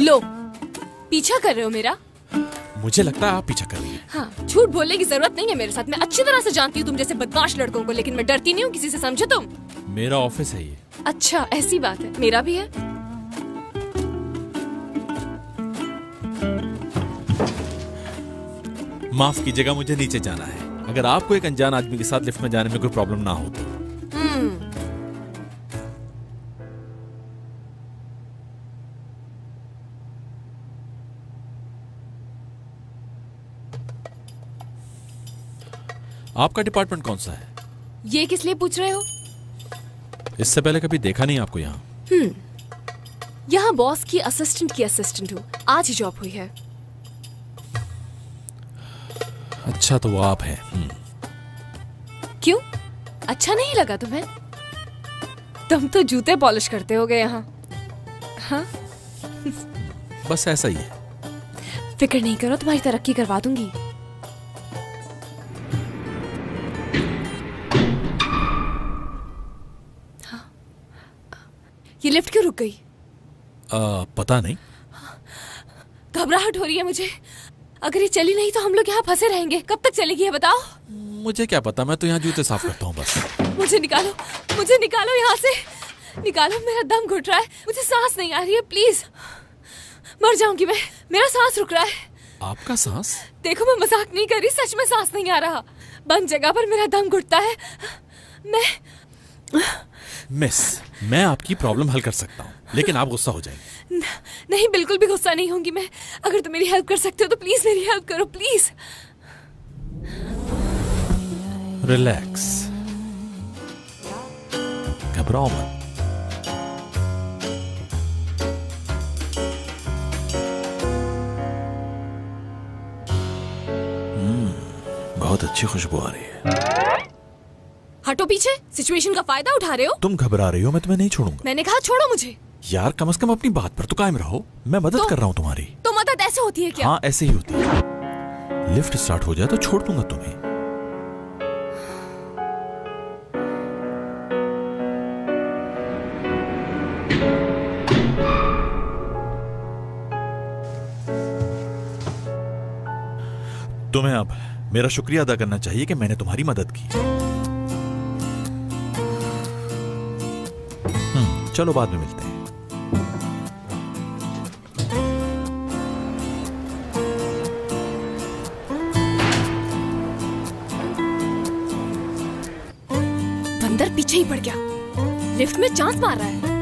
लो, पीछा कर रहे हो मेरा? मुझे लगता है आप पीछा कर रही हैं। हाँ, झूठ बोलने की जरूरत नहीं है मेरे साथ। मैं अच्छी तरह से जानती हूँ तुम जैसे बदमाश लड़कों को, लेकिन मैं डरती नहीं हूँ किसी से, समझे तुम? मेरा ऑफिस है ये। अच्छा, ऐसी बात है। मेरा भी है। माफ कीजिएगा, मुझे नीचे जाना है। अगर आपको एक अनजान आदमी के साथ लिफ्ट में जाने में कोई प्रॉब्लम ना हो तो। आपका डिपार्टमेंट कौन सा है? ये किस लिए पूछ रहे हो? इससे पहले कभी देखा नहीं आपको यहाँ। यहाँ बॉस की असिस्टेंट हूँ। आज ही जॉब हुई है। अच्छा, तो वो आप हैं। क्यों? अच्छा नहीं लगा तुम्हें? तुम तो जूते पॉलिश करते होगे यहाँ। हाँ? बस ऐसा ही है। फिक्र नहीं करो, तुम्हारी तरक्की करवा दूंगी। हाँ। ये लिफ्ट क्यों रुक गई? पता नहीं। घबराहट हो रही है मुझे। अगर ये चली नहीं तो हम लोग यहाँ फंसे रहेंगे। कब तक चलेगी ये बताओ? मुझे क्या पता, मैं तो यहाँ जूते साफ करता हूँ बस। मुझे निकालो यहाँ से। निकालो, मेरा दम घुट रहा है, मुझे सांस नहीं आ रही है। प्लीज, मर जाऊंगी मैं। मेरा सांस रुक रहा है। आपका सांस? देखो, मैं मजाक नहीं कर रही, सच में सांस नहीं आ रहा। बंद जगह पर मेरा दम घुटता है। मिस, मैं आपकी प्रॉब्लम हल कर सकता हूँ, लेकिन आप गुस्सा हो जाएंगे। नहीं, बिल्कुल भी गुस्सा नहीं होंगी मैं। अगर तुम मेरी हेल्प कर सकते हो तो प्लीज मेरी हेल्प करो, प्लीज। रिलैक्स, घबराओ मत। बहुत अच्छी खुशबू आ रही है। हटो पीछे, सिचुएशन का फायदा उठा रहे हो। तुम घबरा रही हो, मैं तुम्हें नहीं छोड़ूंगा। मैंने कहा छोड़ो मुझे। यार, कम से कम अपनी बात पर तो कायम रहो। मैं मदद कर रहा हूँ तुम्हारी। तो मदद ऐसे होती है क्या? हाँ, ऐसे ही होती है। लिफ्ट स्टार्ट हो जाए तो छोड़ दूंगा तुम्हें। तुम्हें अब मेरा शुक्रिया अदा करना चाहिए कि मैंने तुम्हारी मदद की। चलो बाद में मिलते हैं। बंदर पीछे ही पड़ गया। लिफ्ट में चांस मार रहा है।